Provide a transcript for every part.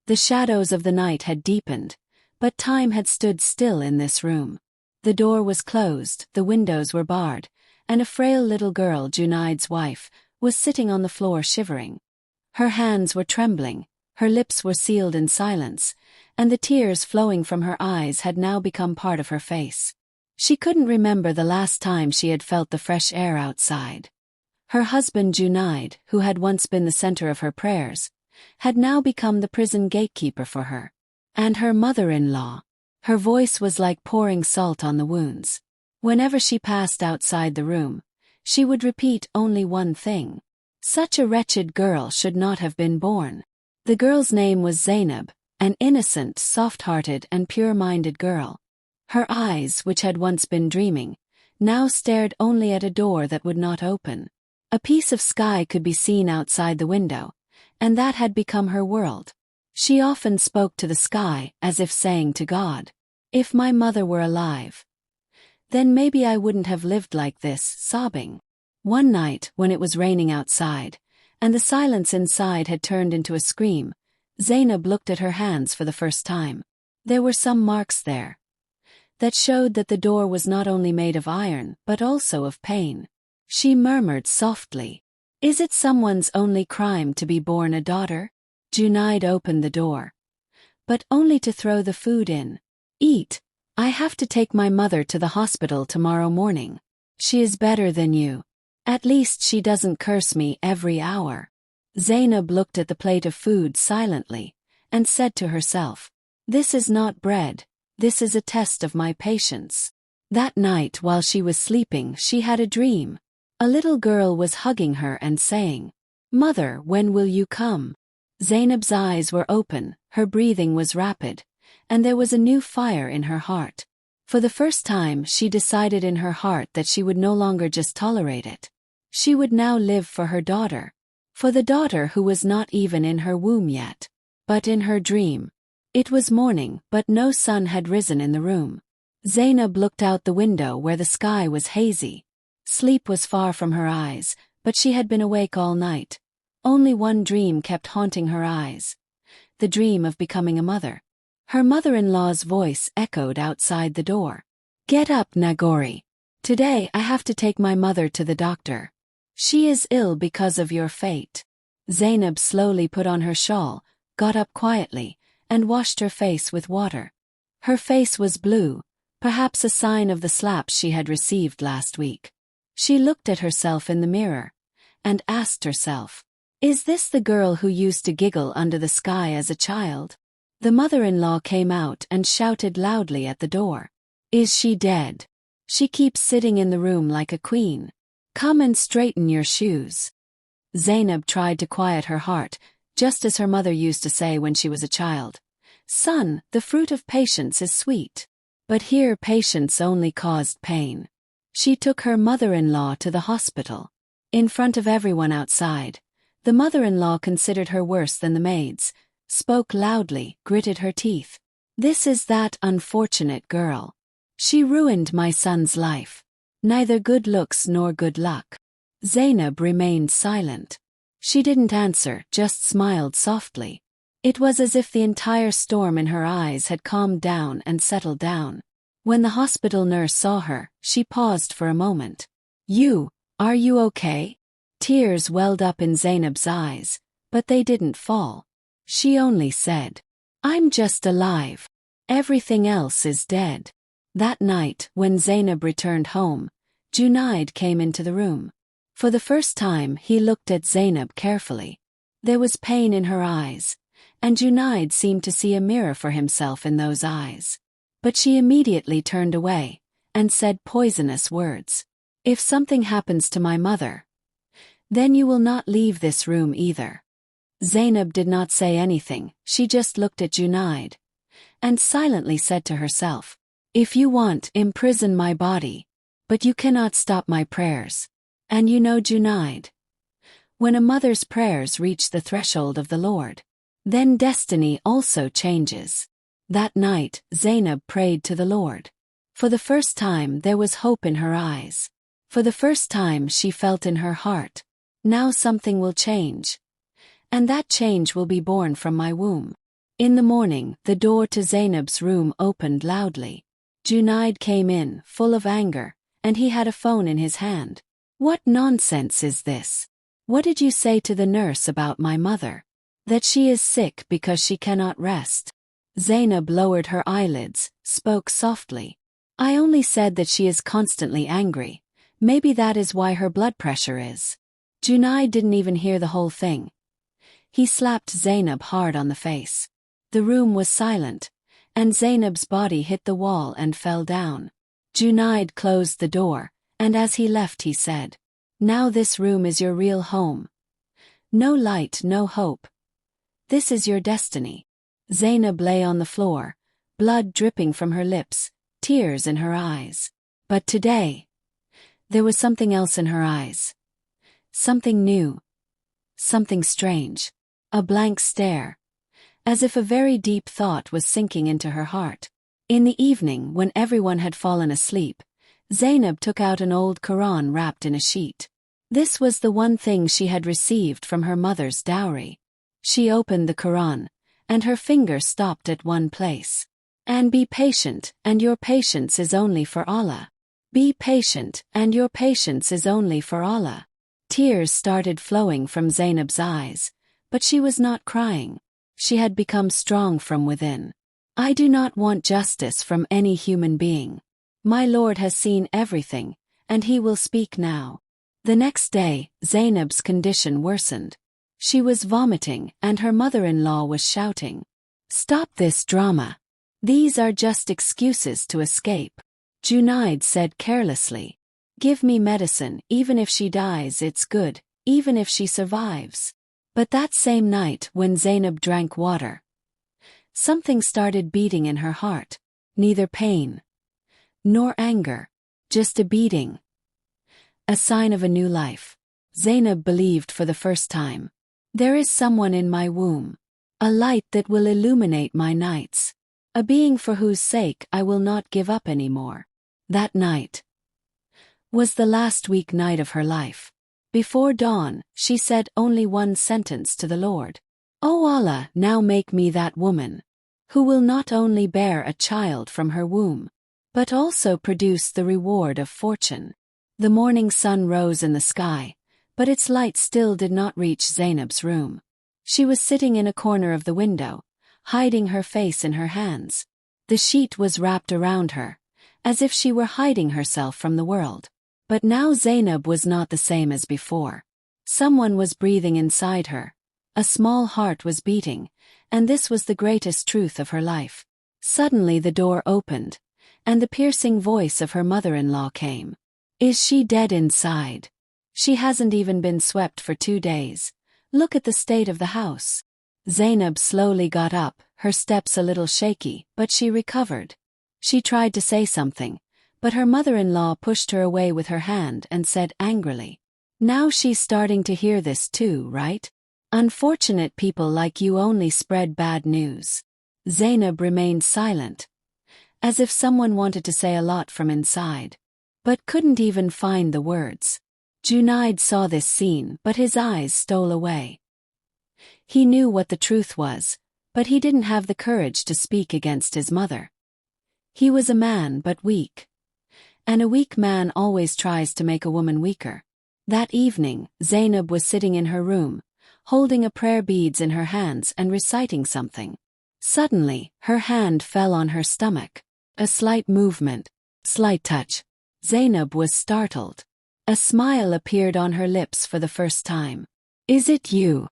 The shadows of the night had deepened, but time had stood still in this room. The door was closed, the windows were barred, and a frail little girl, Junaid's wife, was sitting on the floor shivering. Her hands were trembling, her lips were sealed in silence, and the tears flowing from her eyes had now become part of her face. She couldn't remember the last time she had felt the fresh air outside. Her husband Junaid, who had once been the center of her prayers, had now become the prison gatekeeper for her. And her mother-in-law. Her voice was like pouring salt on the wounds. Whenever she passed outside the room, she would repeat only one thing. Such a wretched girl should not have been born. The girl's name was Zainab, an innocent, soft-hearted and pure-minded girl. Her eyes, which had once been dreaming, now stared only at a door that would not open. A piece of sky could be seen outside the window, and that had become her world. She often spoke to the sky as if saying to God, "If my mother were alive, then maybe I wouldn't have lived like this," sobbing. One night, when it was raining outside, and the silence inside had turned into a scream, Zainab looked at her hands for the first time. There were some marks there that showed that the door was not only made of iron but also of pain. She murmured softly, "Is it someone's only crime to be born a daughter?" Junaid opened the door, but only to throw the food in. "Eat. I have to take my mother to the hospital tomorrow morning. She is better than you. At least she doesn't curse me every hour." Zainab looked at the plate of food silently, and said to herself, "This is not bread, this is a test of my patience." That night while she was sleeping she had a dream. A little girl was hugging her and saying, "Mother, when will you come?" Zainab's eyes were open, her breathing was rapid, and there was a new fire in her heart. For the first time she decided in her heart that she would no longer just tolerate it. She would now live for her daughter. For the daughter who was not even in her womb yet. But in her dream. It was morning, but no sun had risen in the room. Zainab looked out the window where the sky was hazy. Sleep was far from her eyes, but she had been awake all night. Only one dream kept haunting her eyes. The dream of becoming a mother. Her mother-in-law's voice echoed outside the door. "Get up, Nagori. Today I have to take my mother to the doctor. She is ill because of your fate." Zainab slowly put on her shawl, got up quietly, and washed her face with water. Her face was blue, perhaps a sign of the slaps she had received last week. She looked at herself in the mirror, and asked herself, "Is this the girl who used to giggle under the sky as a child?" The mother-in-law came out and shouted loudly at the door. "Is she dead? She keeps sitting in the room like a queen. Come and straighten your shoes." Zainab tried to quiet her heart, just as her mother used to say when she was a child. "Son, the fruit of patience is sweet." But here patience only caused pain. She took her mother-in-law to the hospital. In front of everyone outside, the mother-in-law considered her worse than the maids, spoke loudly, gritted her teeth. "This is that unfortunate girl. She ruined my son's life. Neither good looks nor good luck." Zainab remained silent. She didn't answer, just smiled softly. It was as if the entire storm in her eyes had calmed down and settled down. When the hospital nurse saw her, she paused for a moment. Are you okay?" Tears welled up in Zainab's eyes, but they didn't fall. She only said, "I'm just alive. Everything else is dead." That night, when Zainab returned home, Junaid came into the room. For the first time he looked at Zainab carefully. There was pain in her eyes, and Junaid seemed to see a mirror for himself in those eyes. But she immediately turned away, and said poisonous words. "If something happens to my mother, then you will not leave this room either." Zainab did not say anything, she just looked at Junaid, and silently said to herself, "If you want, imprison my body, but you cannot stop my prayers." And you know, Junaid, when a mother's prayers reach the threshold of the Lord, then destiny also changes. That night, Zainab prayed to the Lord. For the first time there was hope in her eyes. For the first time she felt in her heart, now something will change. And that change will be born from my womb. In the morning, the door to Zainab's room opened loudly. Junaid came in, full of anger, and he had a phone in his hand. "What nonsense is this? What did you say to the nurse about my mother? That she is sick because she cannot rest?" Zainab lowered her eyelids, spoke softly. "I only said that she is constantly angry. Maybe that is why her blood pressure is." Junaid didn't even hear the whole thing. He slapped Zainab hard on the face. The room was silent, and Zainab's body hit the wall and fell down. Junaid closed the door, and as he left he said, "Now this room is your real home. No light, no hope. This is your destiny." Zainab lay on the floor, blood dripping from her lips, tears in her eyes. But today, there was something else in her eyes. Something new. Something strange. A blank stare. As if a very deep thought was sinking into her heart. In the evening, when everyone had fallen asleep, Zainab took out an old Quran wrapped in a sheet. This was the one thing she had received from her mother's dowry. She opened the Quran, and her finger stopped at one place. "And be patient, and your patience is only for Allah. Be patient, and your patience is only for Allah." Tears started flowing from Zainab's eyes, but she was not crying. She had become strong from within. "I do not want justice from any human being. My Lord has seen everything, and he will speak now." The next day, Zainab's condition worsened. She was vomiting, and her mother-in-law was shouting, "Stop this drama. These are just excuses to escape." Junaid said carelessly, "Give me medicine, even if she dies it's good, even if she survives." But that same night when Zainab drank water, something started beating in her heart. Neither pain nor anger, just a beating. A sign of a new life. Zainab believed for the first time. "There is someone in my womb. A light that will illuminate my nights. A being for whose sake I will not give up anymore." That night was the last week night of her life. Before dawn, she said only one sentence to the Lord. "O Allah, now make me that woman who will not only bear a child from her womb, but also produce the reward of fortune." The morning sun rose in the sky, but its light still did not reach Zainab's room. She was sitting in a corner of the window, hiding her face in her hands. The sheet was wrapped around her, as if she were hiding herself from the world. But now Zainab was not the same as before. Someone was breathing inside her. A small heart was beating, and this was the greatest truth of her life. Suddenly the door opened, and the piercing voice of her mother-in-law came. "Is she dead inside? She hasn't even been swept for 2 days. Look at the state of the house." Zainab slowly got up, her steps a little shaky, but she recovered. She tried to say something, but her mother-in-law pushed her away with her hand and said angrily, "Now she's starting to hear this too, right? Unfortunate people like you only spread bad news." Zainab remained silent, as if someone wanted to say a lot from inside, but couldn't even find the words. Junaid saw this scene, but his eyes stole away. He knew what the truth was, but he didn't have the courage to speak against his mother. He was a man but weak. And a weak man always tries to make a woman weaker. That evening, Zainab was sitting in her room, holding a prayer beads in her hands and reciting something. Suddenly, her hand fell on her stomach. A slight movement, slight touch. Zainab was startled. A smile appeared on her lips for the first time. "Is it you?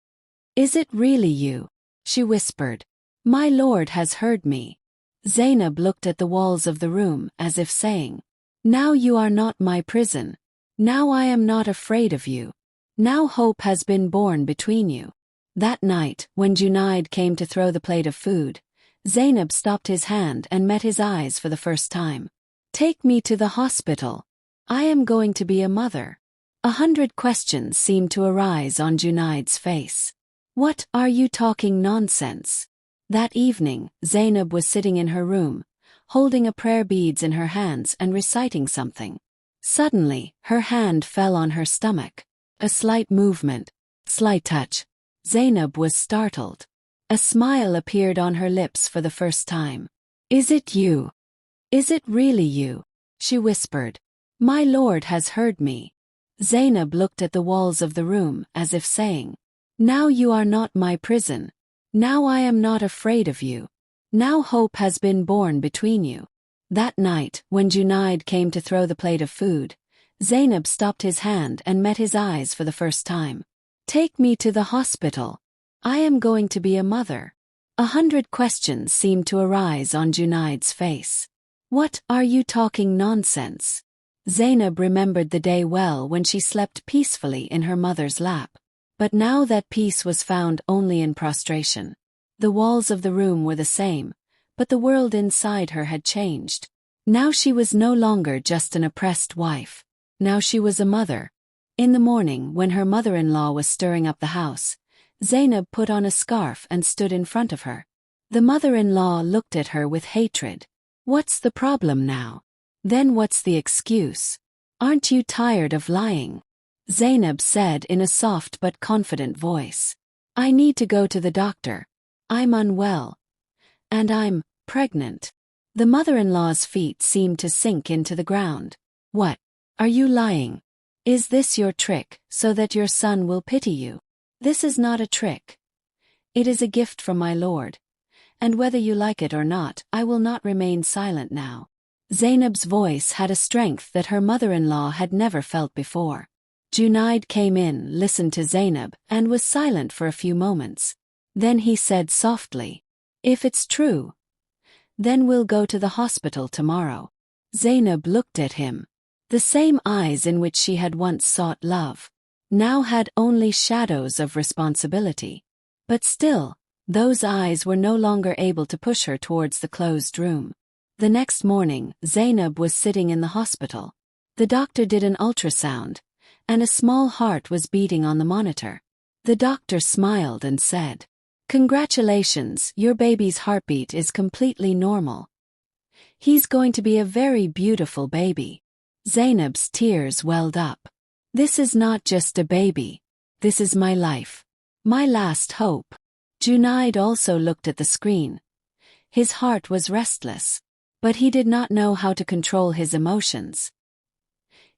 Is it really you?" she whispered. "My Lord has heard me." Zainab looked at the walls of the room as if saying, "Now you are not my prison. Now I am not afraid of you. Now hope has been born between you." That night, when Junaid came to throw the plate of food, Zainab stopped his hand and met his eyes for the first time. "Take me to the hospital. I am going to be a mother." 100 questions seemed to arise on Junaid's face. "What, are you talking nonsense?" That evening, Zainab was sitting in her room, holding a prayer beads in her hands and reciting something. Suddenly, her hand fell on her stomach. A slight movement, slight touch. Zainab was startled. A smile appeared on her lips for the first time. "Is it you? Is it really you?" she whispered. "My Lord has heard me." Zainab looked at the walls of the room as if saying, "Now you are not my prison. Now I am not afraid of you. Now hope has been born between you." That night, when Junaid came to throw the plate of food, Zainab stopped his hand and met his eyes for the first time. "Take me to the hospital. I am going to be a mother." 100 questions seemed to arise on Junaid's face. "What, are you talking nonsense?" Zainab remembered the day well when she slept peacefully in her mother's lap. But now that peace was found only in prostration. The walls of the room were the same, but the world inside her had changed. Now she was no longer just an oppressed wife. Now she was a mother. In the morning, when her mother-in-law was stirring up the house, Zainab put on a scarf and stood in front of her. The mother-in-law looked at her with hatred. "What's the problem now? Then what's the excuse? Aren't you tired of lying?" Zainab said in a soft but confident voice. "I need to go to the doctor. I'm unwell. And I'm pregnant." The mother-in-law's feet seemed to sink into the ground. "What? Are you lying? Is this your trick, so that your son will pity you?" "This is not a trick. It is a gift from my Lord. And whether you like it or not, I will not remain silent now." Zainab's voice had a strength that her mother-in-law had never felt before. Junaid came in, listened to Zainab, and was silent for a few moments. Then he said softly, "If it's true, then we'll go to the hospital tomorrow." Zainab looked at him. The same eyes in which she had once sought love now had only shadows of responsibility. But still, those eyes were no longer able to push her towards the closed room. The next morning, Zainab was sitting in the hospital. The doctor did an ultrasound, and a small heart was beating on the monitor. The doctor smiled and said, "Congratulations, your baby's heartbeat is completely normal. He's going to be a very beautiful baby." Zainab's tears welled up. "This is not just a baby. This is my life. My last hope." Junaid also looked at the screen. His heart was restless. But he did not know how to control his emotions.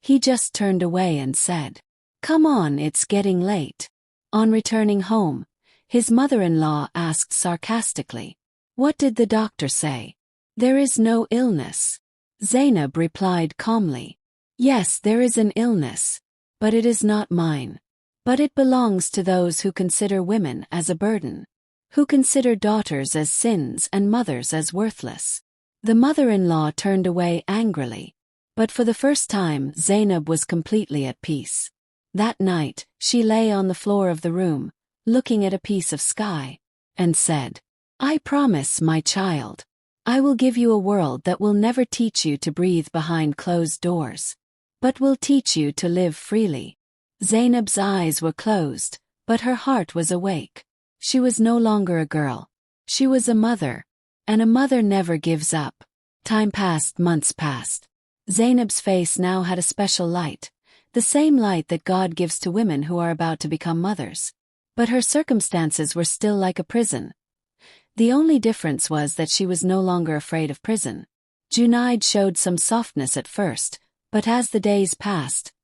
He just turned away and said, "Come on, it's getting late." On returning home, his mother-in-law asked sarcastically, "What did the doctor say?" "There is no illness." Zainab replied calmly, "Yes, there is an illness, but it is not mine. But it belongs to those who consider women as a burden, who consider daughters as sins and mothers as worthless." The mother-in-law turned away angrily, but for the first time Zainab was completely at peace. That night, she lay on the floor of the room, looking at a piece of sky, and said, "I promise, my child, I will give you a world that will never teach you to breathe behind closed doors, but will teach you to live freely." Zainab's eyes were closed, but her heart was awake. She was no longer a girl. She was a mother. And a mother never gives up. Time passed, months passed. Zainab's face now had a special light, the same light that God gives to women who are about to become mothers. But her circumstances were still like a prison. The only difference was that she was no longer afraid of prison. Junaid showed some softness at first, but as the days passed,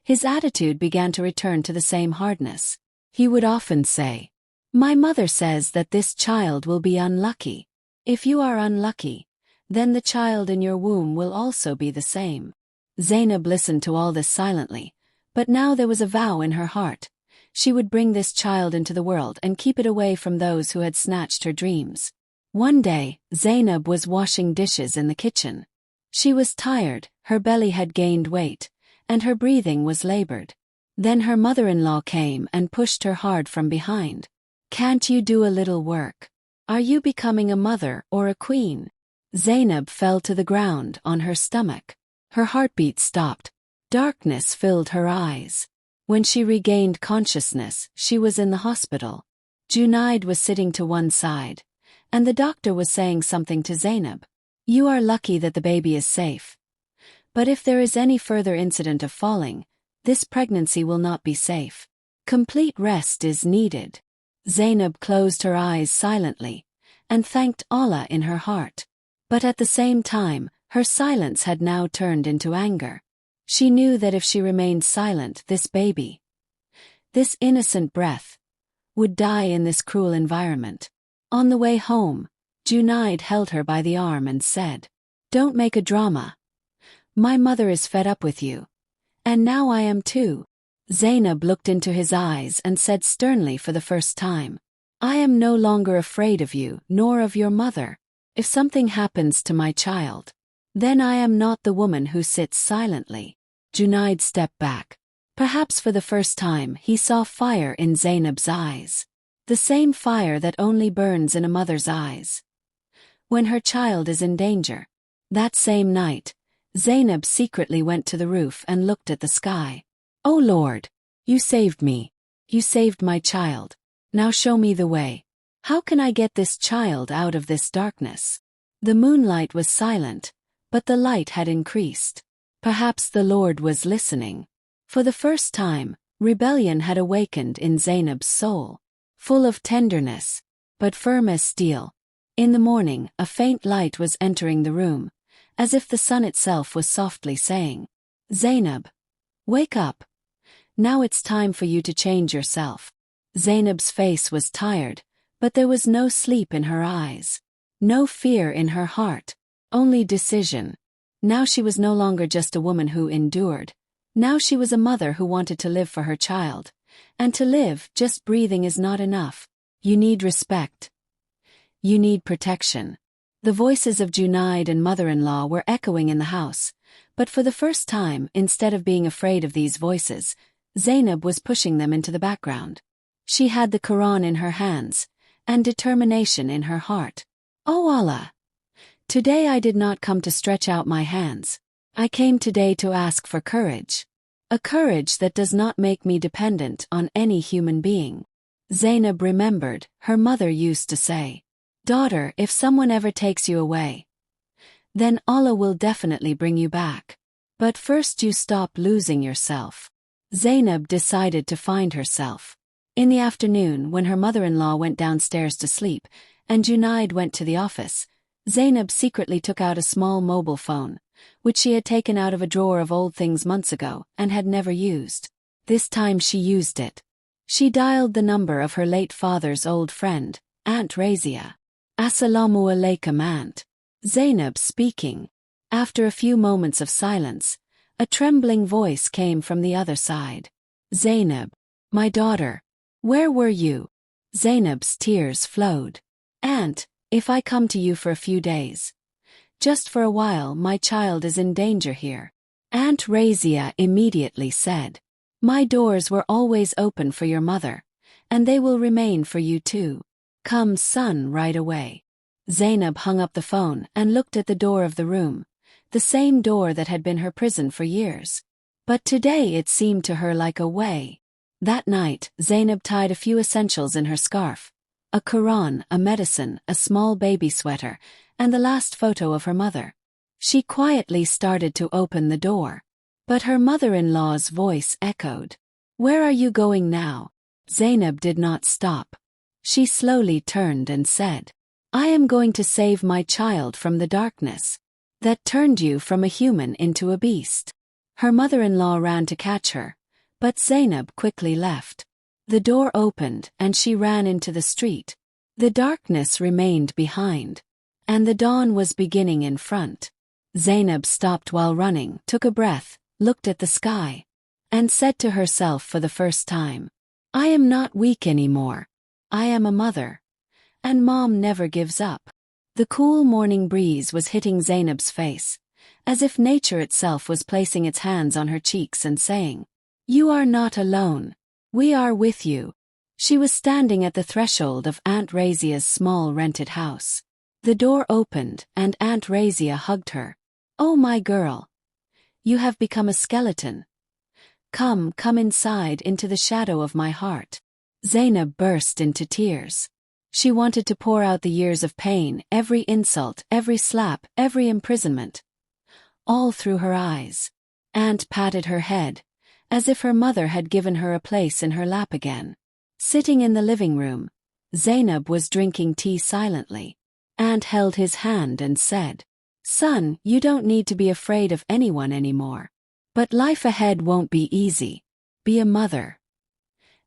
his attitude began to return to the same hardness. He would often say, "My mother says that this child will be unlucky. If you are unlucky, then the child in your womb will also be the same." Zainab listened to all this silently, but now there was a vow in her heart. She would bring this child into the world and keep it away from those who had snatched her dreams. One day, Zainab was washing dishes in the kitchen. She was tired, her belly had gained weight, and her breathing was labored. Then her mother-in-law came and pushed her hard from behind. "Can't you do a little work? Are you becoming a mother or a queen?" Zainab fell to the ground on her stomach. Her heartbeat stopped. Darkness filled her eyes. When she regained consciousness, she was in the hospital. Junaid was sitting to one side, and the doctor was saying something to Zainab. "You are lucky that the baby is safe. But if there is any further incident of falling, this pregnancy will not be safe. Complete rest is needed." Zainab closed her eyes silently and thanked Allah in her heart. But at the same time, her silence had now turned into anger. She knew that if she remained silent, this baby, this innocent breath, would die in this cruel environment. On the way home, Junaid held her by the arm and said, "Don't make a drama. My mother is fed up with you. And now I am too." Zainab looked into his eyes and said sternly for the first time, "I am no longer afraid of you nor of your mother. If something happens to my child, then I am not the woman who sits silently." Junaid stepped back. Perhaps for the first time he saw fire in Zainab's eyes. The same fire that only burns in a mother's eyes when her child is in danger. That same night, Zainab secretly went to the roof and looked at the sky. "Oh Lord, you saved me. You saved my child. Now show me the way. How can I get this child out of this darkness?" The moonlight was silent, but the light had increased. Perhaps the Lord was listening. For the first time, rebellion had awakened in Zainab's soul, full of tenderness, but firm as steel. In the morning, a faint light was entering the room, as if the sun itself was softly saying, "Zainab, wake up. Now it's time for you to change yourself." Zainab's face was tired, but there was no sleep in her eyes, no fear in her heart, only decision. Now she was no longer just a woman who endured. Now she was a mother who wanted to live for her child. And to live, just breathing is not enough. You need respect. You need protection. The voices of Junaid and mother-in-law were echoing in the house, but for the first time, instead of being afraid of these voices, Zainab was pushing them into the background. She had the Quran in her hands, and determination in her heart. "Oh Allah! Today I did not come to stretch out my hands. I came today to ask for courage. A courage that does not make me dependent on any human being." Zainab remembered, her mother used to say, "Daughter, if someone ever takes you away, then Allah will definitely bring you back. But first you stop losing yourself." Zainab decided to find herself. In the afternoon, when her mother-in-law went downstairs to sleep, and Junaid went to the office, Zainab secretly took out a small mobile phone, which she had taken out of a drawer of old things months ago and had never used. This time she used it. She dialed the number of her late father's old friend, Aunt Razia. "Assalamu alaikum, Aunt." Zainab speaking. After a few moments of silence, a trembling voice came from the other side. "Zainab, my daughter, where were you?" Zainab's tears flowed. "Aunt, if I come to you for a few days, just for a while, my child is in danger here." Aunt Razia immediately said, "My doors were always open for your mother, and they will remain for you too. Come, son, right away." Zainab hung up the phone and looked at the door of the room, the same door that had been her prison for years. But today it seemed to her like a way. That night, Zainab tied a few essentials in her scarf: a Quran, a medicine, a small baby sweater, and the last photo of her mother. She quietly started to open the door. But her mother-in-law's voice echoed, "Where are you going now?" Zainab did not stop. She slowly turned and said, "I am going to save my child from the darkness that turned you from a human into a beast." Her mother-in-law ran to catch her, but Zainab quickly left. The door opened and she ran into the street. The darkness remained behind, and the dawn was beginning in front. Zainab stopped while running, took a breath, looked at the sky, and said to herself for the first time, "I am not weak anymore. I am a mother. And Mom never gives up." The cool morning breeze was hitting Zainab's face, as if nature itself was placing its hands on her cheeks and saying, "You are not alone. We are with you." She was standing at the threshold of Aunt Razia's small rented house. The door opened and Aunt Razia hugged her. "Oh my girl. You have become a skeleton. Come inside into the shadow of my heart." Zainab burst into tears. She wanted to pour out the years of pain, every insult, every slap, every imprisonment, all through her eyes. Aunt patted her head, as if her mother had given her a place in her lap again. Sitting in the living room, Zainab was drinking tea silently. Aunt held his hand and said, "Son, you don't need to be afraid of anyone anymore. But life ahead won't be easy. Be a mother.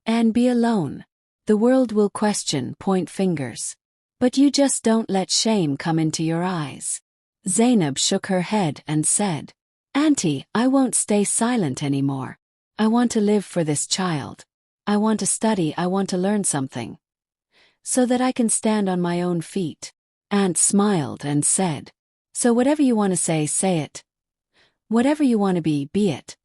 And be alone. The world will question, point fingers. But you just don't let shame come into your eyes." Zainab shook her head and said, "Auntie, I won't stay silent anymore. I want to live for this child. I want to study, I want to learn something. So that I can stand on my own feet." Aunt smiled and said, "So whatever you want to say, say it. Whatever you want to be it.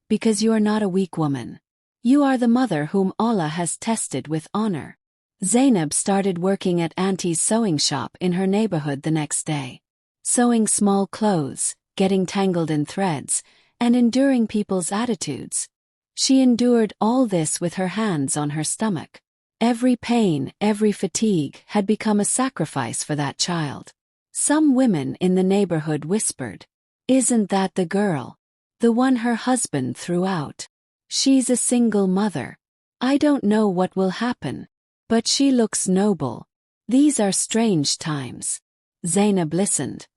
Because you are not a weak woman. You are the mother whom Allah has tested with honor." Zainab started working at Auntie's sewing shop in her neighborhood the next day. Sewing small clothes, getting tangled in threads, and enduring people's attitudes. She endured all this with her hands on her stomach. Every pain, every fatigue had become a sacrifice for that child. Some women in the neighborhood whispered, "Isn't that the girl? The one her husband threw out? She's a single mother. I don't know what will happen. But she looks noble. These are strange times." Zainab listened.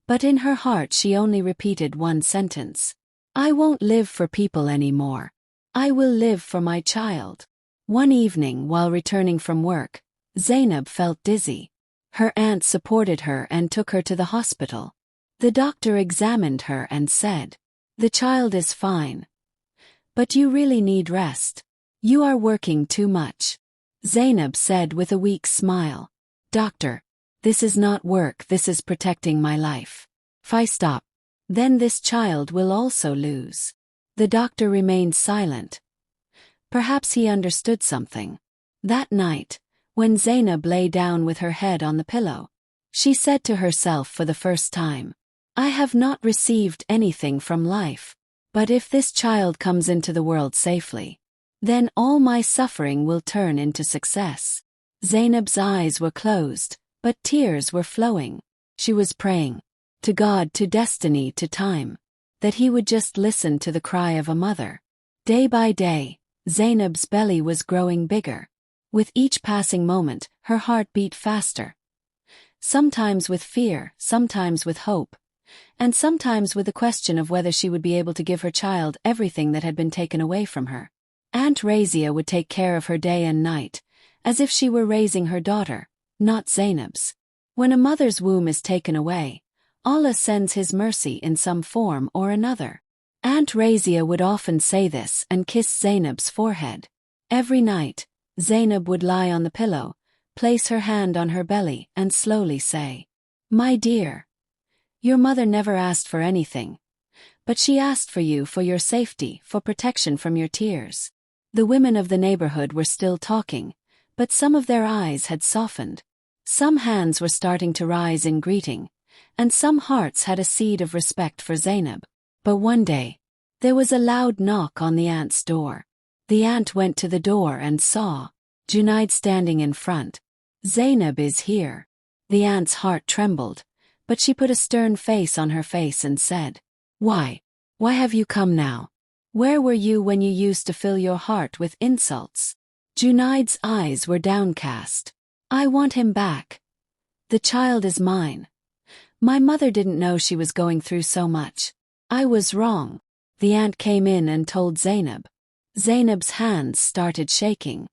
But in her heart she only repeated one sentence. "I won't live for people anymore. I will live for my child." One evening while returning from work, Zainab felt dizzy. Her aunt supported her and took her to the hospital. The doctor examined her and said, "The child is fine. But you really need rest. You are working too much." Zainab said with a weak smile, "Doctor, this is not work, this is protecting my life. If I stop, then this child will also lose." The doctor remained silent. Perhaps he understood something. That night, when Zainab lay down with her head on the pillow, she said to herself for the first time, "I have not received anything from life. But if this child comes into the world safely, then all my suffering will turn into success." Zainab's eyes were closed, but tears were flowing. She was praying to God, to destiny, to time, that he would just listen to the cry of a mother. Day by day, Zainab's belly was growing bigger. With each passing moment, her heart beat faster. Sometimes with fear, sometimes with hope, and sometimes with the question of whether she would be able to give her child everything that had been taken away from her. Aunt Razia would take care of her day and night, as if she were raising her daughter, not Zainab's. When a mother's womb is taken away, Allah sends His mercy in some form or another. Aunt Razia would often say this and kiss Zainab's forehead. Every night, Zainab would lie on the pillow, place her hand on her belly and slowly say, "My dear, your mother never asked for anything, but she asked for you, for your safety, for protection from your tears." The women of the neighborhood were still talking, but some of their eyes had softened. Some hands were starting to rise in greeting, and some hearts had a seed of respect for Zainab. But one day, there was a loud knock on the aunt's door. The aunt went to the door and saw Junaid standing in front. "Zainab is here." The aunt's heart trembled, but she put a stern face on her face and said, "Why? Why have you come now? Where were you when you used to fill your heart with insults?" Junaid's eyes were downcast. "I want him back. The child is mine. My mother didn't know she was going through so much. I was wrong." The aunt came in and told Zainab. Zainab's hands started shaking.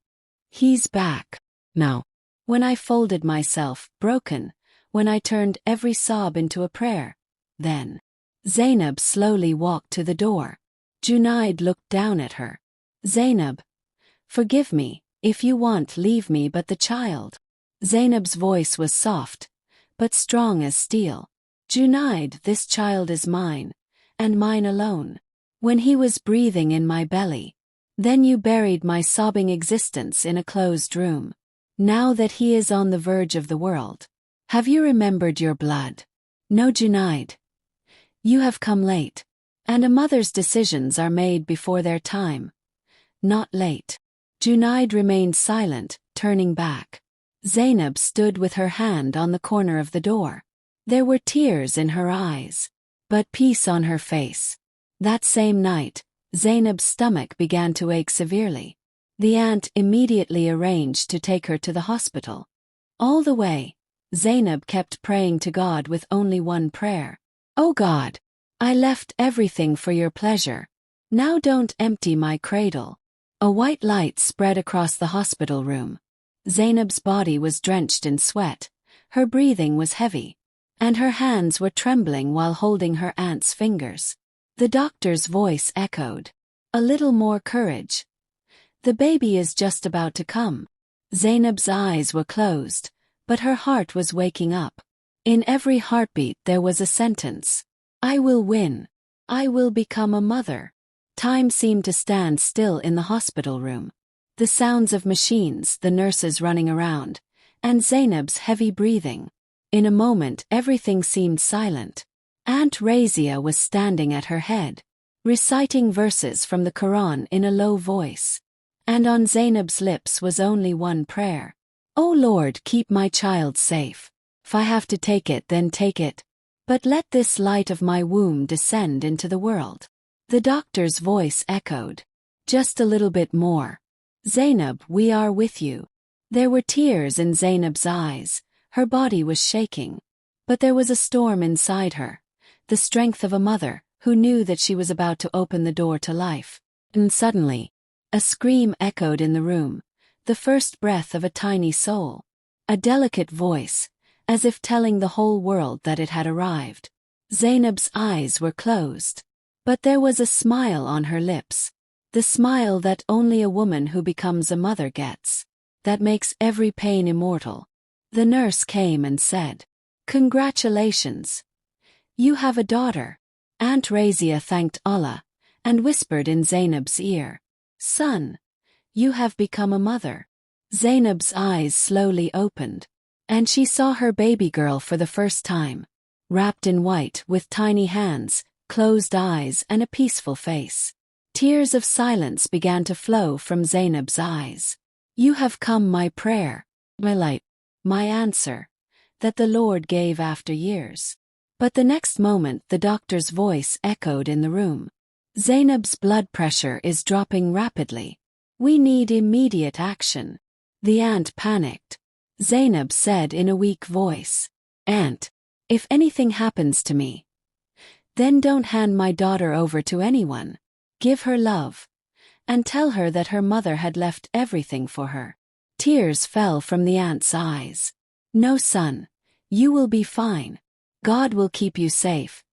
"He's back now." When I folded myself, broken, when I turned every sob into a prayer, then. Zainab slowly walked to the door. Junaid looked down at her. "Zainab, forgive me, if you want, leave me, but the child." Zainab's voice was soft, but strong as steel. "Junaid, this child is mine, and mine alone. When he was breathing in my belly, then you buried my sobbing existence in a closed room. Now that he is on the verge of the world, have you remembered your blood? No, Junaid. You have come late, and a mother's decisions are made before their time, not late." Junaid remained silent, turning back. Zainab stood with her hand on the corner of the door. There were tears in her eyes, but peace on her face. That same night, Zainab's stomach began to ache severely. The aunt immediately arranged to take her to the hospital. All the way, Zainab kept praying to God with only one prayer. "Oh God, I left everything for your pleasure. Now don't empty my cradle." A white light spread across the hospital room. Zainab's body was drenched in sweat, her breathing was heavy, and her hands were trembling while holding her aunt's fingers. The doctor's voice echoed. "A little more courage. The baby is just about to come." Zainab's eyes were closed, but her heart was waking up. In every heartbeat there was a sentence. "I will win. I will become a mother." Time seemed to stand still in the hospital room. The sounds of machines, the nurses running around, and Zainab's heavy breathing. In a moment everything seemed silent. Aunt Razia was standing at her head, reciting verses from the Quran in a low voice. And on Zainab's lips was only one prayer. "Oh Lord, keep my child safe. If I have to take it, then take it. But let this light of my womb descend into the world." The doctor's voice echoed. "Just a little bit more. Zainab, we are with you." There were tears in Zainab's eyes, her body was shaking. But there was a storm inside her, the strength of a mother who knew that she was about to open the door to life. And suddenly, a scream echoed in the room, the first breath of a tiny soul. A delicate voice, as if telling the whole world that it had arrived. Zainab's eyes were closed. But there was a smile on her lips. The smile that only a woman who becomes a mother gets. That makes every pain immortal. The nurse came and said, "Congratulations. You have a daughter." Aunt Razia thanked Allah, and whispered in Zainab's ear, "Son, you have become a mother." Zainab's eyes slowly opened, and she saw her baby girl for the first time, wrapped in white with tiny hands, closed eyes and a peaceful face. Tears of silence began to flow from Zainab's eyes. "You have come my prayer, my light, my answer, that the Lord gave after years." But the next moment the doctor's voice echoed in the room. "Zainab's blood pressure is dropping rapidly. We need immediate action." The aunt panicked. Zainab said in a weak voice, "Aunt, if anything happens to me, then don't hand my daughter over to anyone. Give her love. And tell her that her mother had left everything for her." Tears fell from the aunt's eyes. "No, son. You will be fine. God will keep you safe.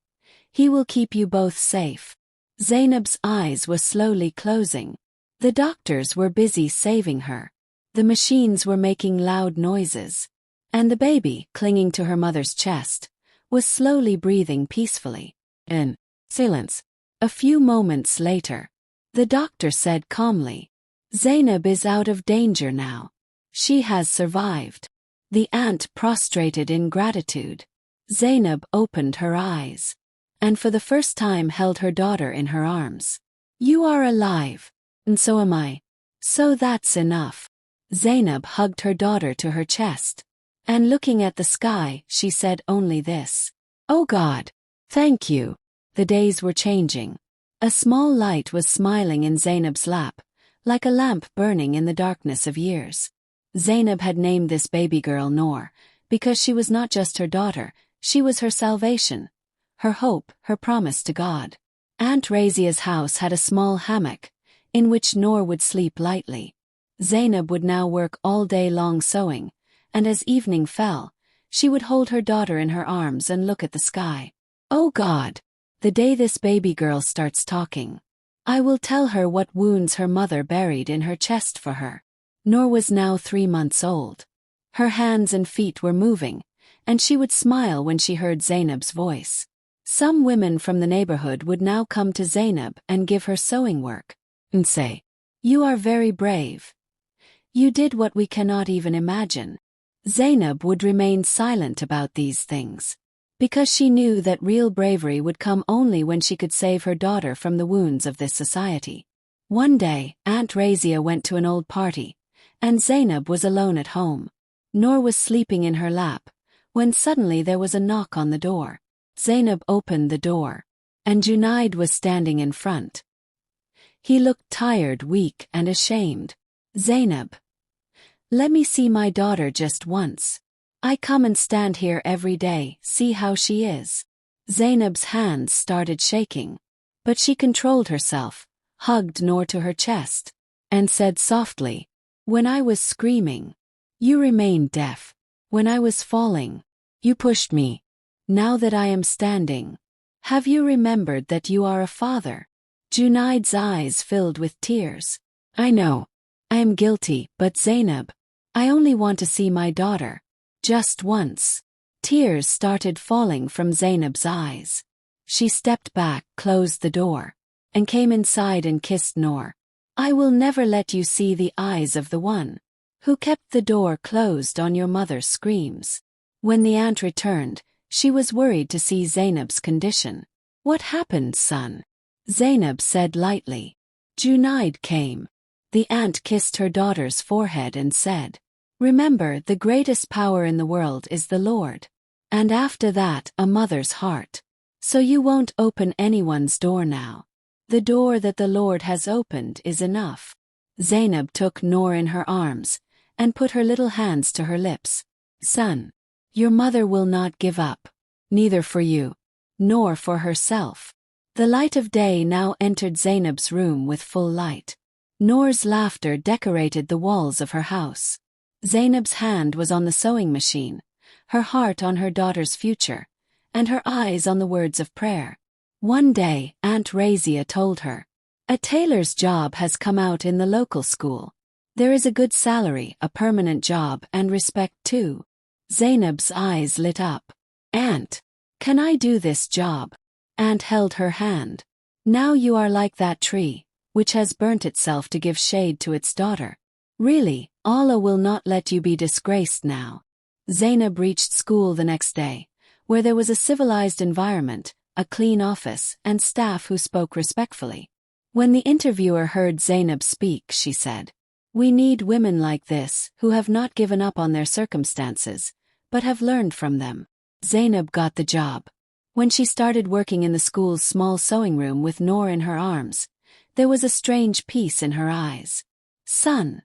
He will keep you both safe." Zainab's eyes were slowly closing. The doctors were busy saving her. The machines were making loud noises. And the baby, clinging to her mother's chest, was slowly breathing peacefully. In silence. A few moments later, the doctor said calmly, "Zainab is out of danger now. She has survived." The aunt prostrated in gratitude. Zainab opened her eyes, and for the first time held her daughter in her arms. "You are alive, and so am I. So that's enough." Zainab hugged her daughter to her chest, and looking at the sky, she said only this, "Oh God, thank you." The days were changing. A small light was smiling in Zainab's lap, like a lamp burning in the darkness of years. Zainab had named this baby girl Noor, because she was not just her daughter, she was her salvation, her hope, her promise to God. Aunt Razia's house had a small hammock, in which Noor would sleep lightly. Zainab would now work all day long sewing, and as evening fell, she would hold her daughter in her arms and look at the sky. "Oh God, the day this baby girl starts talking, I will tell her what wounds her mother buried in her chest for her." Noor was now 3 months old. Her hands and feet were moving, and she would smile when she heard Zainab's voice. Some women from the neighborhood would now come to Zainab and give her sewing work, and say, "You are very brave. You did what we cannot even imagine." Zainab would remain silent about these things, because she knew that real bravery would come only when she could save her daughter from the wounds of this society. One day, Aunt Razia went to an old party, and Zainab was alone at home. Noor was sleeping in her lap, when suddenly there was a knock on the door. Zainab opened the door, and Junaid was standing in front. He looked tired, weak, and ashamed. Zainab, let me see my daughter just once. I come and stand here every day, see how she is. Zainab's hands started shaking, but she controlled herself, hugged Noor to her chest, and said softly, when I was screaming, you remained deaf. When I was falling, you pushed me. Now that I am standing, have you remembered that you are a father? Junaid's eyes filled with tears. I know. I am guilty, but Zainab, I only want to see my daughter. Just once. Tears started falling from Zainab's eyes. She stepped back, closed the door, and came inside and kissed Noor. I will never let you see the eyes of the one who kept the door closed on your mother's screams. When the aunt returned, she was worried to see Zainab's condition. What happened, son? Zainab said lightly. Junaid came. The aunt kissed her daughter's forehead and said, remember, the greatest power in the world is the Lord. And after that, a mother's heart. So you won't open anyone's door now. The door that the Lord has opened is enough. Zainab took Noor in her arms and put her little hands to her lips. Son, your mother will not give up, neither for you, nor for herself. The light of day now entered Zainab's room with full light. Noor's laughter decorated the walls of her house. Zainab's hand was on the sewing machine, her heart on her daughter's future, and her eyes on the words of prayer. One day, Aunt Razia told her, a tailor's job has come out in the local school. There is a good salary, a permanent job, and respect too. Zainab's eyes lit up. Aunt, can I do this job? Aunt held her hand. Now you are like that tree, which has burnt itself to give shade to its daughter. Really, Allah will not let you be disgraced now. Zainab reached school the next day, where there was a civilized environment, a clean office, and staff who spoke respectfully. When the interviewer heard Zainab speak, she said, we need women like this, who have not given up on their circumstances, but have learned from them. Zainab got the job. When she started working in the school's small sewing room with Noor in her arms, there was a strange peace in her eyes. Son,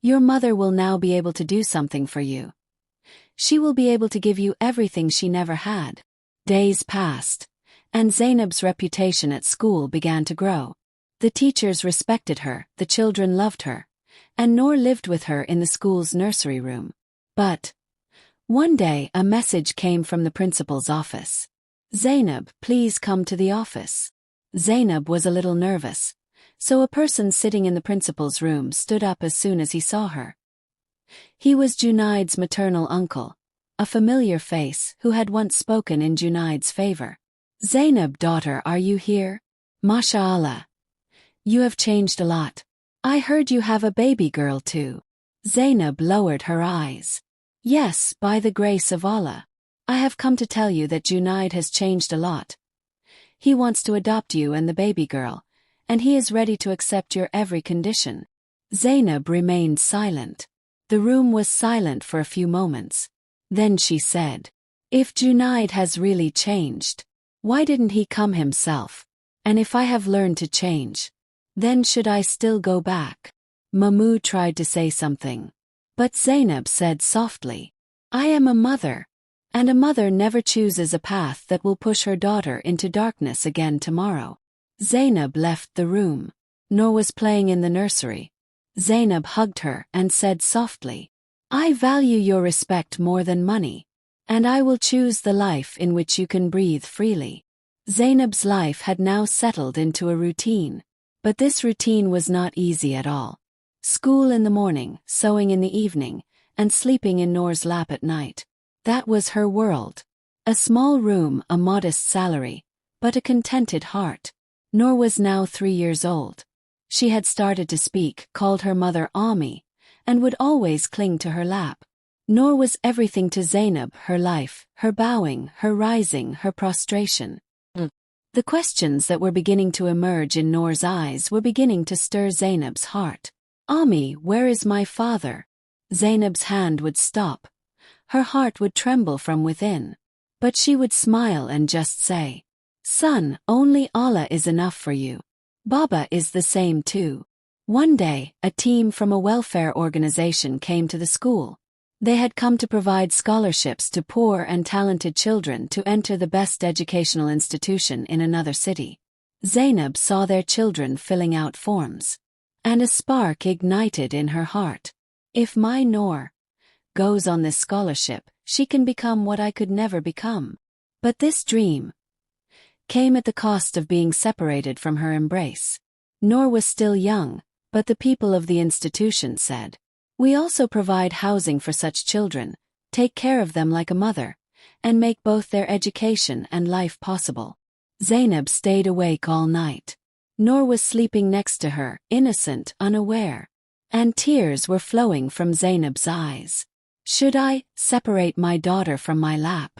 your mother will now be able to do something for you. She will be able to give you everything she never had. Days passed, and Zainab's reputation at school began to grow. The teachers respected her, the children loved her, and Noor lived with her in the school's nursery room. But one day a message came from the principal's office. Zainab, please come to the office. Zainab was a little nervous, so a person sitting in the principal's room stood up as soon as he saw her. He was Junaid's maternal uncle, a familiar face who had once spoken in Junaid's favor. Zainab, daughter, are you here? MashaAllah. You have changed a lot. I heard you have a baby girl too. Zainab lowered her eyes. Yes, by the grace of Allah. I have come to tell you that Junaid has changed a lot. He wants to adopt you and the baby girl, and he is ready to accept your every condition. Zainab remained silent. The room was silent for a few moments. Then she said, if Junaid has really changed, why didn't he come himself? And if I have learned to change, then should I still go back? Mahmoud tried to say something, but Zainab said softly, I am a mother, and a mother never chooses a path that will push her daughter into darkness again tomorrow. Zainab left the room. Noor was playing in the nursery. Zainab hugged her and said softly, I value your respect more than money, and I will choose the life in which you can breathe freely. Zainab's life had now settled into a routine, but this routine was not easy at all. School in the morning, sewing in the evening, and sleeping in Noor's lap at night. That was her world. A small room, a modest salary, but a contented heart. Noor was now 3 years old. She had started to speak, called her mother Ami, and would always cling to her lap. Noor was everything to Zainab, her life, her bowing, her rising, her prostration. The questions that were beginning to emerge in Noor's eyes were beginning to stir Zainab's heart. Ami, where is my father? Zainab's hand would stop. Her heart would tremble from within. But she would smile and just say, Son, only Allah is enough for you. Baba is the same too. One day, a team from a welfare organization came to the school. They had come to provide scholarships to poor and talented children to enter the best educational institution in another city. Zainab saw their children filling out forms. And a spark ignited in her heart. If my Noor goes on this scholarship, she can become what I could never become. But this dream came at the cost of being separated from her embrace. Noor was still young, but the people of the institution said, "We also provide housing for such children, take care of them like a mother, and make both their education and life possible." Zainab stayed awake all night. Noor was sleeping next to her, innocent, unaware. And tears were flowing from Zainab's eyes. Should I separate my daughter from my lap?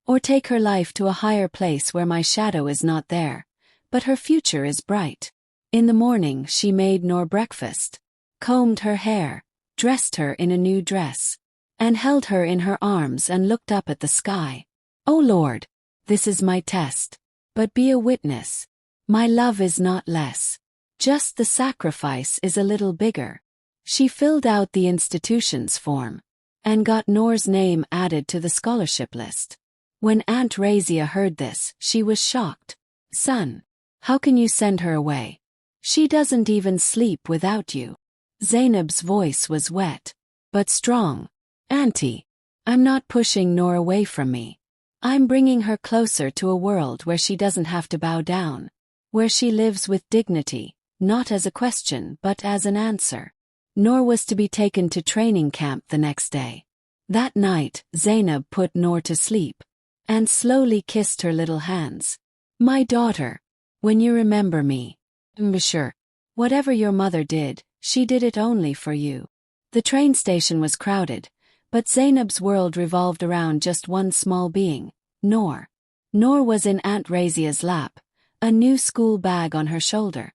Or take her life to a higher place where my shadow is not there, but her future is bright? In the morning she made Noor breakfast, combed her hair, dressed her in a new dress, and held her in her arms and looked up at the sky. "O Lord, this is my test. But be a witness. My love is not less. Just the sacrifice is a little bigger." She filled out the institution's form and got Noor's name added to the scholarship list. When Aunt Razia heard this, she was shocked. "Son, how can you send her away? She doesn't even sleep without you." Zainab's voice was wet, but strong. "Auntie, I'm not pushing Noor away from me. I'm bringing her closer to a world where she doesn't have to bow down, where she lives with dignity, not as a question but as an answer." Noor was to be taken to training camp the next day. That night, Zainab put Noor to sleep and slowly kissed her little hands. "My daughter, when you remember me, be sure, whatever your mother did, she did it only for you." The train station was crowded, but Zainab's world revolved around just one small being, Noor. Noor was in Aunt Razia's lap, a new school bag on her shoulder,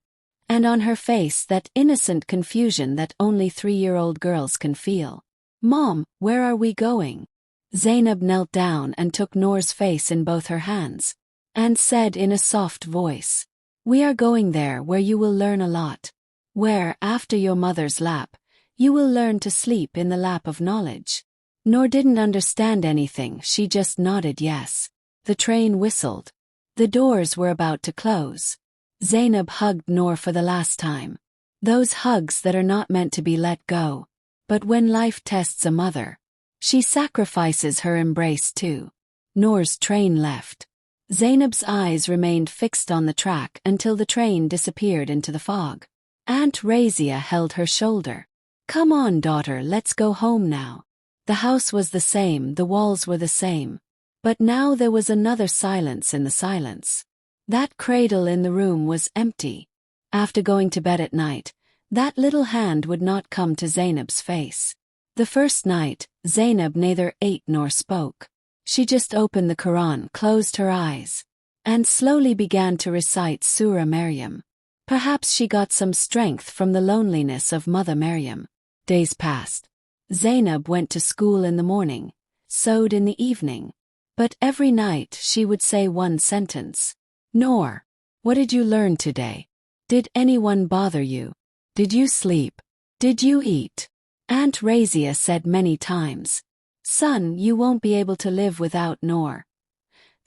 and on her face that innocent confusion that only 3-year-old girls can feel. "Mom, where are we going?" Zainab knelt down and took Noor's face in both her hands, and said in a soft voice, "We are going there where you will learn a lot. Where, after your mother's lap, you will learn to sleep in the lap of knowledge." Noor didn't understand anything, she just nodded yes. The train whistled. The doors were about to close. Zainab hugged Noor for the last time. Those hugs that are not meant to be let go. But when life tests a mother, she sacrifices her embrace too. Noor's train left. Zainab's eyes remained fixed on the track until the train disappeared into the fog. Aunt Razia held her shoulder. "Come on, daughter, let's go home now." The house was the same, the walls were the same. But now there was another silence in the silence. That cradle in the room was empty. After going to bed at night, that little hand would not come to Zainab's face. The first night, Zainab neither ate nor spoke. She just opened the Quran, closed her eyes, and slowly began to recite Surah Maryam. Perhaps she got some strength from the loneliness of Mother Maryam. Days passed. Zainab went to school in the morning, sewed in the evening. But every night she would say one sentence. "Noor, what did you learn today? Did anyone bother you? Did you sleep? Did you eat?" Aunt Razia said many times, "Son, you won't be able to live without Noor.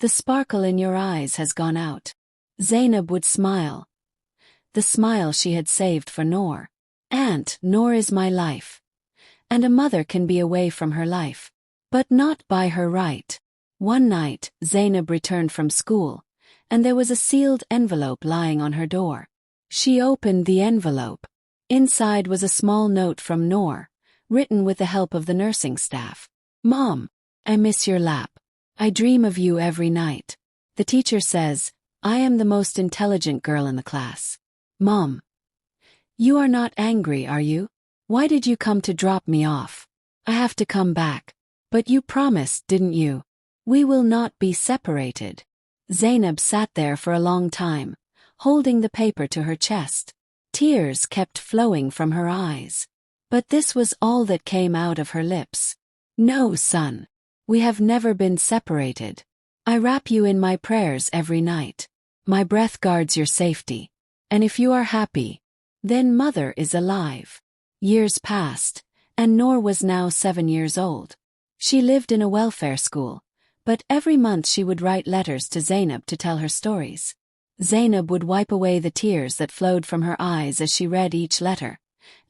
The sparkle in your eyes has gone out." Zainab would smile. The smile she had saved for Noor. "Aunt, Noor is my life. And a mother can be away from her life, but not by her right." One night, Zainab returned from school, and there was a sealed envelope lying on her door. She opened the envelope. Inside was a small note from Noor, written with the help of the nursing staff. "Mom, I miss your lap. I dream of you every night. The teacher says, I am the most intelligent girl in the class. Mom, you are not angry, are you? Why did you come to drop me off? I have to come back. But you promised, didn't you? We will not be separated." Zainab sat there for a long time, holding the paper to her chest. Tears kept flowing from her eyes. But this was all that came out of her lips. "No, son. We have never been separated. I wrap you in my prayers every night. My breath guards your safety. And if you are happy, Then mother is alive. Years passed, and Noor was now 7 years old. She lived in a welfare school, but every month she would write letters to Zainab to tell her stories. Zainab would wipe away the tears that flowed from her eyes as she read each letter,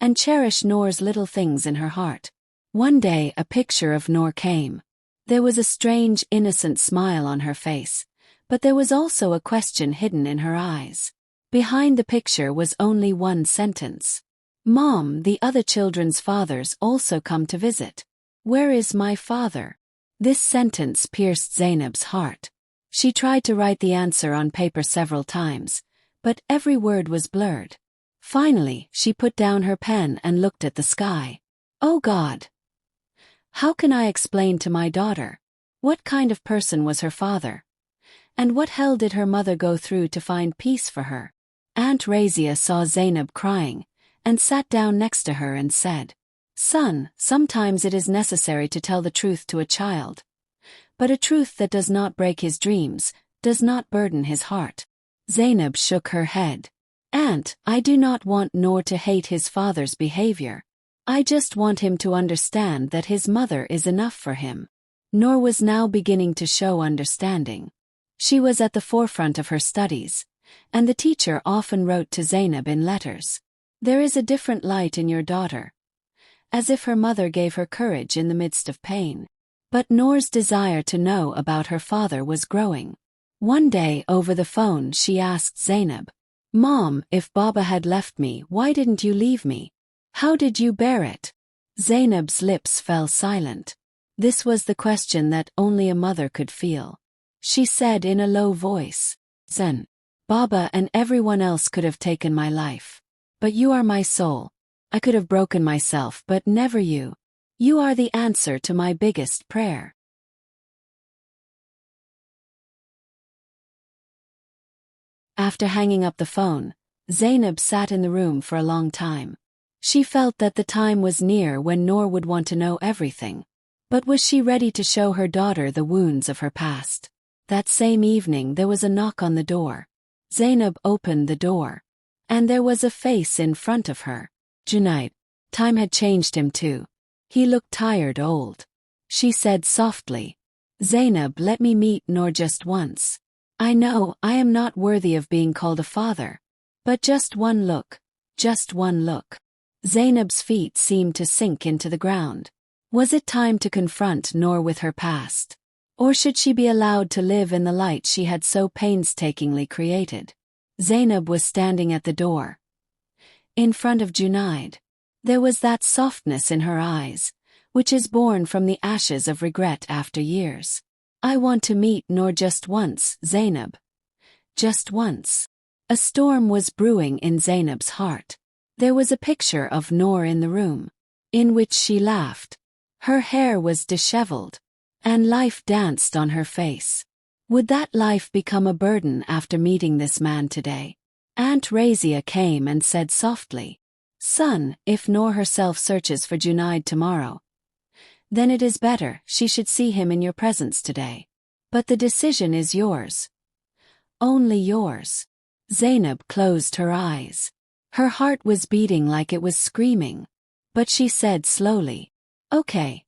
and cherish Noor's little things in her heart. One day a picture of Noor came. There was a strange, innocent smile on her face, but there was also a question hidden in her eyes. Behind the picture was only one sentence. Mom, the other children's fathers also come to visit. Where is my father? This sentence pierced Zainab's heart. She tried to write the answer on paper several times, but every word was blurred. Finally, she put down her pen and looked at the sky. Oh God! How can I explain to my daughter? What kind of person was her father? And what hell did her mother go through to find peace for her? Aunt Razia saw Zainab crying, and sat down next to her and said, "Son, sometimes it is necessary to tell the truth to a child. But a truth that does not break his dreams, does not burden his heart." Zainab shook her head. "Aunt, I do not want Noor to hate his father's behavior. I just want him to understand that his mother is enough for him." Noor was now beginning to show understanding. She was at the forefront of her studies, and the teacher often wrote to Zainab in letters, "There is a different light in your daughter," as if her mother gave her courage in the midst of pain. But Noor's desire to know about her father was growing. One day over the phone she asked Zainab, "Mom, if Baba had left me, why didn't you leave me? How did you bear it?" Zainab's lips fell silent. This was the question that only a mother could feel. She said in a low voice, "Son, Baba and everyone else could have taken my life. But you are my soul. I could have broken myself, but never you. You are the answer to my biggest prayer." After hanging up the phone, Zainab sat in the room for a long time. She felt that the time was near when Noor would want to know everything. But was she ready to show her daughter the wounds of her past? That same evening there was a knock on the door. Zainab opened the door. And there was a face in front of her. Junaid. Time had changed him too. He looked tired, old. She said softly, "Zainab, let me meet Noor just once. I know I am not worthy of being called a father. But just one look. Just one look." Zainab's feet seemed to sink into the ground. Was it time to confront Noor with her past? Or should she be allowed to live in the light she had so painstakingly created? Zainab was standing at the door, in front of Junaid. There was that softness in her eyes, which is born from the ashes of regret after years. "I want to meet Noor just once, Zainab. Just once." A storm was brewing in Zainab's heart. There was a picture of Noor in the room, in which she laughed. Her hair was disheveled, and life danced on her face. Would that life become a burden after meeting this man today? Aunt Razia came and said softly, "Son, if Noor herself searches for Junaid tomorrow, then it is better she should see him in your presence today. But the decision is yours. Only yours." Zainab closed her eyes. Her heart was beating like it was screaming. But she said slowly, "Okay.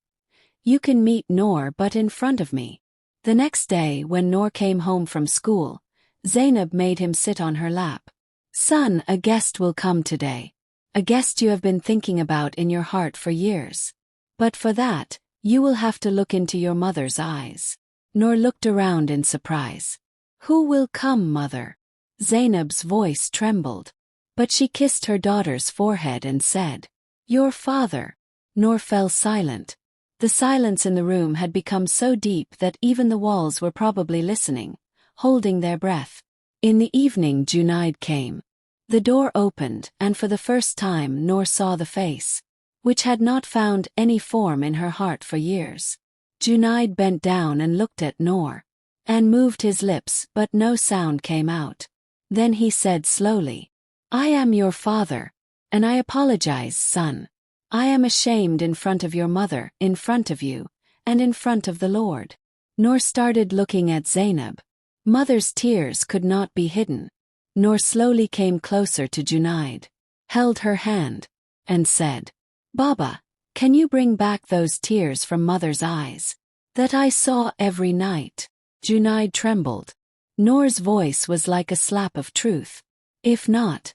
You can meet Noor, but in front of me." The next day when Noor came home from school, Zainab made him sit on her lap. "Son, a guest will come today. A guest you have been thinking about in your heart for years. But for that, you will have to look into your mother's eyes." Noor looked around in surprise. "Who will come, mother?" Zainab's voice trembled. But she kissed her daughter's forehead and said, "Your father." Noor fell silent. The silence in the room had become so deep that even the walls were probably listening, holding their breath. In the evening Junaid came. The door opened, and for the first time Noor saw the face, which had not found any form in her heart for years. Junaid bent down and looked at Noor, and moved his lips, but no sound came out. Then he said slowly, "I am your father, and I apologize, son. I am ashamed in front of your mother, in front of you, and in front of the Lord." Noor started looking at Zainab. Mother's tears could not be hidden. Noor slowly came closer to Junaid. held her hand, and said, "Baba, can you bring back those tears from mother's eyes that I saw every night?" Junaid trembled. Noor's voice was like a slap of truth. "If not,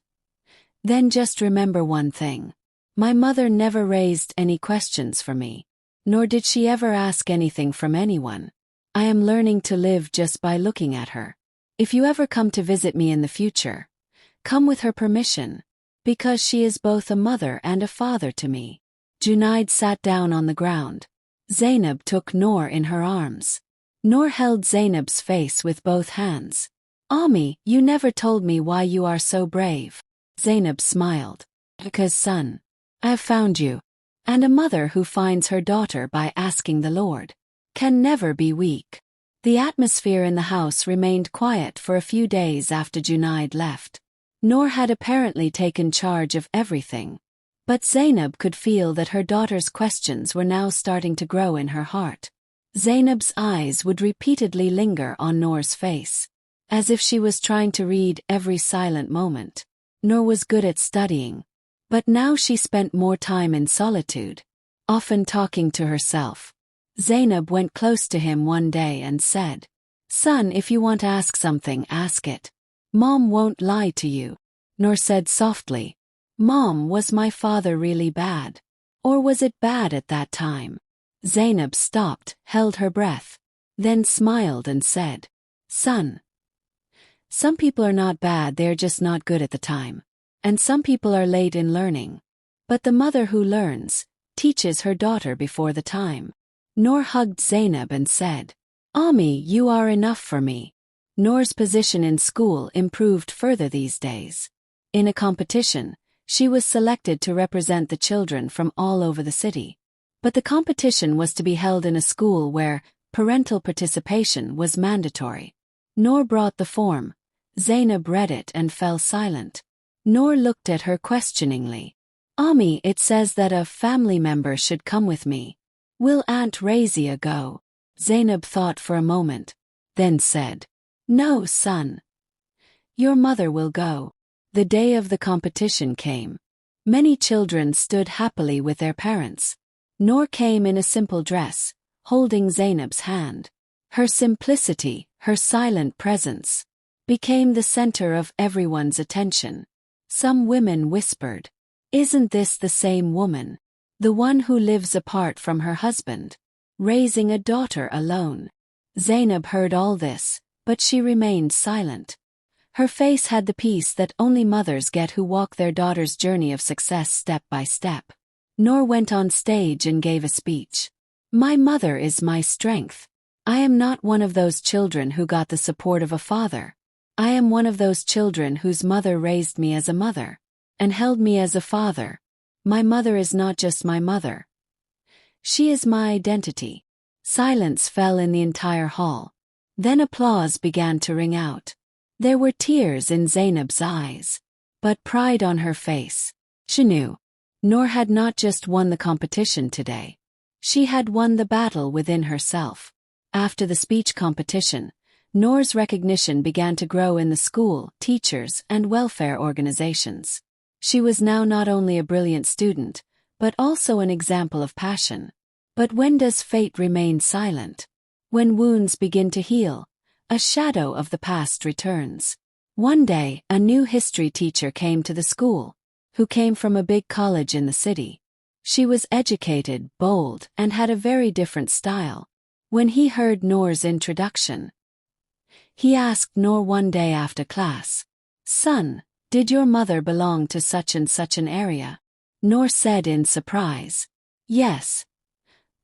then just remember one thing. My mother never raised any questions for me, nor did she ever ask anything from anyone. I am learning to live just by looking at her. If you ever come to visit me in the future, come with her permission, because she is both a mother and a father to me." Junaid sat down on the ground. Zainab took Noor in her arms. Noor held Zainab's face with both hands. "Ami, you never told me why you are so brave." Zainab smiled. "Because, son, I have found you. And a mother who finds her daughter by asking the Lord can never be weak." The atmosphere in the house remained quiet for a few days after Junaid left. Noor had apparently taken charge of everything, but Zainab could feel that her daughter's questions were now starting to grow in her heart. Zainab's eyes would repeatedly linger on Noor's face, as if she was trying to read every silent moment. Noor was good at studying, but now she spent more time in solitude, often talking to herself. Zainab went close to him one day and said, "Son, if you want to ask something, ask it. Mom won't lie to you." Noor said softly, "Mom, was my father really bad? Or was it bad at that time?" Zainab stopped, held her breath, then smiled and said, "Son, some people are not bad, they're just not good at the time. And some people are late in learning. But the mother who learns, teaches her daughter before the time." Noor hugged Zainab and said, "Ami, you are enough for me." Noor's position in school improved further these days. In a competition, she was selected to represent the children from all over the city. But the competition was to be held in a school where parental participation was mandatory. Noor brought the form. Zainab read it and fell silent. Noor looked at her questioningly. "Ami, it says that a family member should come with me. Will Aunt Razia go?" Zainab thought for a moment, then said, "No, son. Your mother will go." The day of the competition came. Many children stood happily with their parents. Noor came in a simple dress, holding Zainab's hand. Her simplicity, her silent presence, became the center of everyone's attention. Some women whispered, "Isn't this the same woman? The one who lives apart from her husband, raising a daughter alone?" Zainab heard all this, but she remained silent. Her face had the peace that only mothers get who walk their daughter's journey of success step by step. Noor went on stage and gave a speech. "My mother is my strength. I am not one of those children who got the support of a father. I am one of those children whose mother raised me as a mother, and held me as a father. My mother is not just my mother. She is my identity." Silence fell in the entire hall. Then applause began to ring out. There were tears in Zainab's eyes, but pride on her face. She knew Noor had not just won the competition today. She had won the battle within herself. After the speech competition, Noor's recognition began to grow in the school, teachers, and welfare organizations. She was now not only a brilliant student, but also an example of passion. But when does fate remain silent? When wounds begin to heal, a shadow of the past returns. One day, a new history teacher came to the school, who came from a big college in the city. She was educated, bold, and had a very different style. When he heard Noor's introduction, he asked Noor one day after class, "Son, did your mother belong to such and such an area?" Noor said in surprise, "Yes.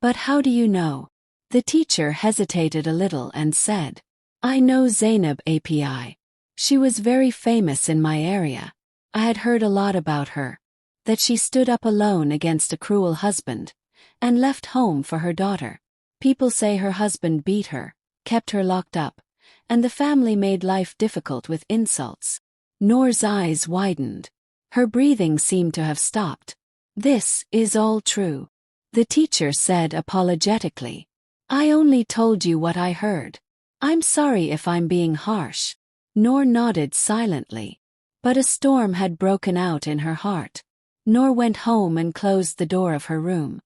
But how do you know?" The teacher hesitated a little and said, "I know Zainab API. She was very famous in my area. I had heard a lot about her. That she stood up alone against a cruel husband, and left home for her daughter. People say her husband beat her, kept her locked up, and the family made life difficult with insults." Noor's eyes widened. Her breathing seemed to have stopped. "This is all true," the teacher said apologetically. "I only told you what I heard. I'm sorry if I'm being harsh." Noor nodded silently. But a storm had broken out in her heart. Noor went home and closed the door of her room.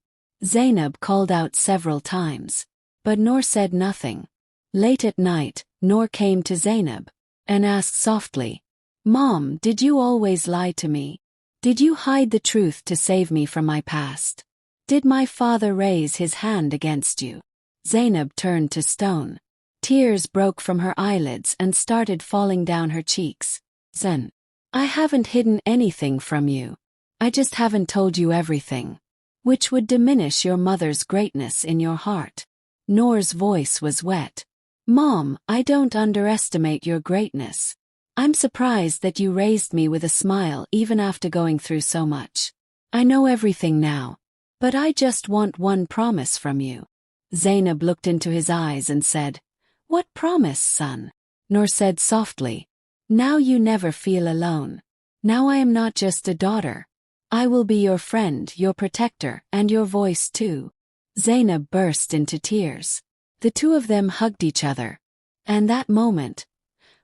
Zainab called out several times, but Noor said nothing. Late at night, Noor came to Zainab and asked softly, "Mom, did you always lie to me? Did you hide the truth to save me from my past? Did my father raise his hand against you?" Zainab turned to stone. Tears broke from her eyelids and started falling down her cheeks. "Zen, I haven't hidden anything from you. I just haven't told you everything, which would diminish your mother's greatness in your heart." Noor's voice was wet. "Mom, I don't underestimate your greatness. I'm surprised that you raised me with a smile even after going through so much. I know everything now, but I just want one promise from you." Zainab looked into his eyes and said, "What promise, son?" Noor said softly, "Now you never feel alone. Now I am not just a daughter. I will be your friend, your protector, and your voice too." Zainab burst into tears. The two of them hugged each other, and that moment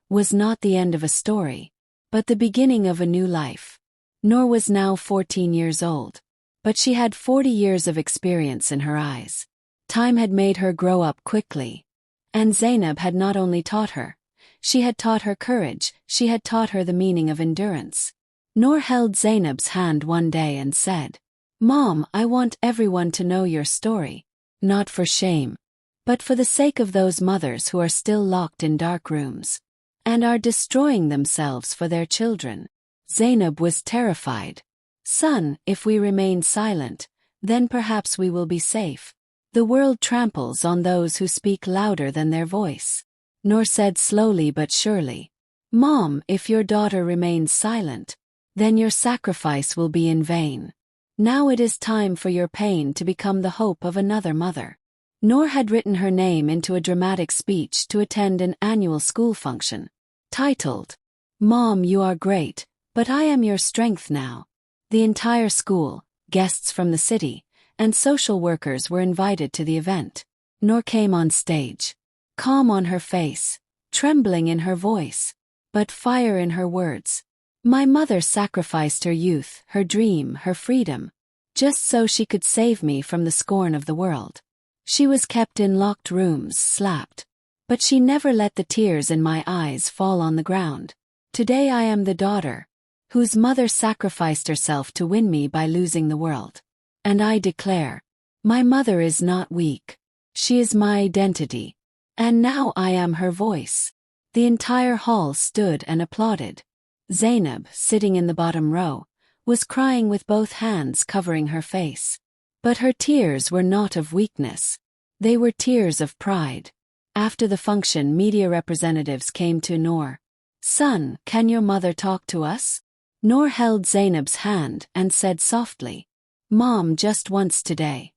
was not the end of a story, but the beginning of a new life. Noor was now 14 years old, but she had 40 years of experience in her eyes. Time had made her grow up quickly, and Zainab had not only taught her, she had taught her courage, she had taught her the meaning of endurance. Noor held Zainab's hand one day and said, "Mom, I want everyone to know your story, not for shame, but for the sake of those mothers who are still locked in dark rooms and are destroying themselves for their children." Zainab was terrified. "Son, if we remain silent, then perhaps we will be safe. The world tramples on those who speak louder than their voice." Noor said slowly but surely, "Mom, if your daughter remains silent, then your sacrifice will be in vain. Now it is time for your pain to become the hope of another mother." Noor had written her name into a dramatic speech to attend an annual school function, titled, "Mom, you are great, but I am your strength now." The entire school, guests from the city, and social workers were invited to the event. Noor came on stage, calm on her face, trembling in her voice, but fire in her words. "My mother sacrificed her youth, her dream, her freedom, just so she could save me from the scorn of the world. She was kept in locked rooms, slapped, but she never let the tears in my eyes fall on the ground. Today I am the daughter whose mother sacrificed herself to win me by losing the world. And I declare, my mother is not weak. She is my identity. And now I am her voice." The entire hall stood and applauded. Zainab, sitting in the bottom row, was crying with both hands covering her face. But her tears were not of weakness. They were tears of pride. After the function, media representatives came to Noor. "Son, can your mother talk to us?" Noor held Zainab's hand and said softly, "Mom, just once today.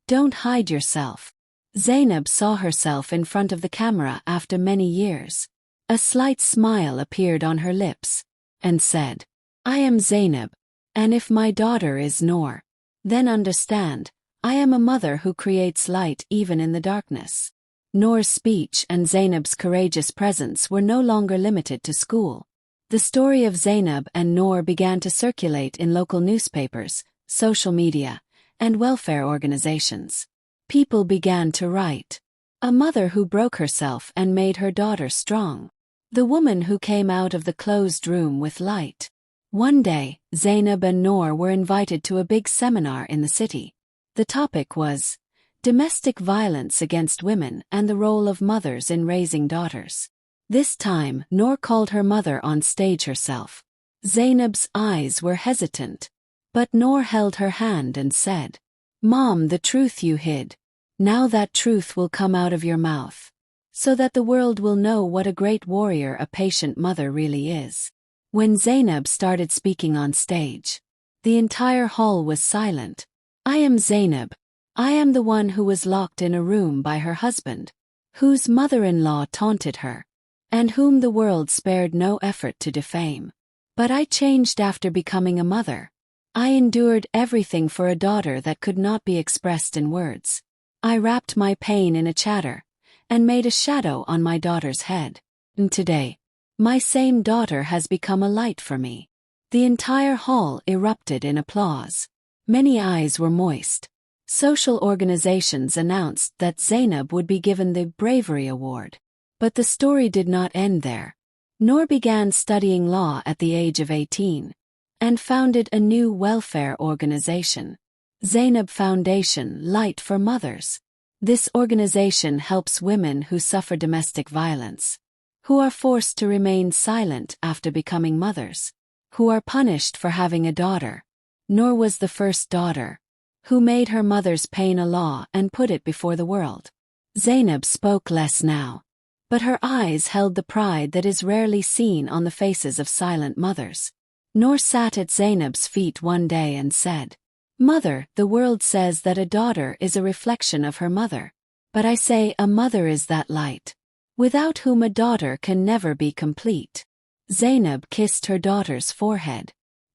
Don't hide yourself." Zainab saw herself in front of the camera after many years. A slight smile appeared on her lips, and said, "I am Zainab, and if my daughter is Noor, then understand, I am a mother who creates light even in the darkness." Noor's speech and Zainab's courageous presence were no longer limited to school. The story of Zainab and Noor began to circulate in local newspapers, social media, and welfare organizations. People began to write, "A mother who broke herself and made her daughter strong. The woman who came out of the closed room with light." One day, Zainab and Noor were invited to a big seminar in the city. The topic was domestic violence against women and the role of mothers in raising daughters. This time, Noor called her mother on stage herself. Zainab's eyes were hesitant, but Noor held her hand and said, "Mom, the truth you hid. Now that truth will come out of your mouth, so that the world will know what a great warrior a patient mother really is." When Zainab started speaking on stage, the entire hall was silent. "I am Zainab. I am the one who was locked in a room by her husband, whose mother-in-law taunted her, and whom the world spared no effort to defame. But I changed after becoming a mother. I endured everything for a daughter that could not be expressed in words. I wrapped my pain in a chatter, and made a shadow on my daughter's head. And today, My same daughter has become a light for me." The entire hall erupted in applause. Many eyes were moist. Social organizations announced that Zainab would be given the Bravery Award. But the story did not end there. Noor began studying law at the age of 18 and founded a new welfare organization, Zainab Foundation Light for Mothers. This organization helps women who suffer domestic violence, who are forced to remain silent after becoming mothers, who are punished for having a daughter. Noor was the first daughter, who made her mother's pain a law and put it before the world. Zainab spoke less now, but her eyes held the pride that is rarely seen on the faces of silent mothers. Noor sat at Zainab's feet one day and said, "Mother, the world says that a daughter is a reflection of her mother. But I say a mother is that light, without whom a daughter can never be complete." Zainab kissed her daughter's forehead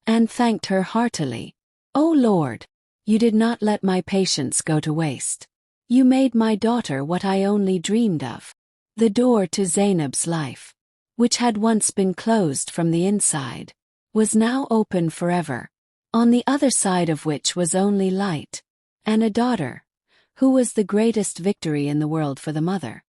and thanked her heartily. "O Lord, you did not let my patience go to waste. You made my daughter what I only dreamed of." The door to Zainab's life, which had once been closed from the inside, was now open forever, on the other side of which was only light, and a daughter, who was the greatest victory in the world for the mother.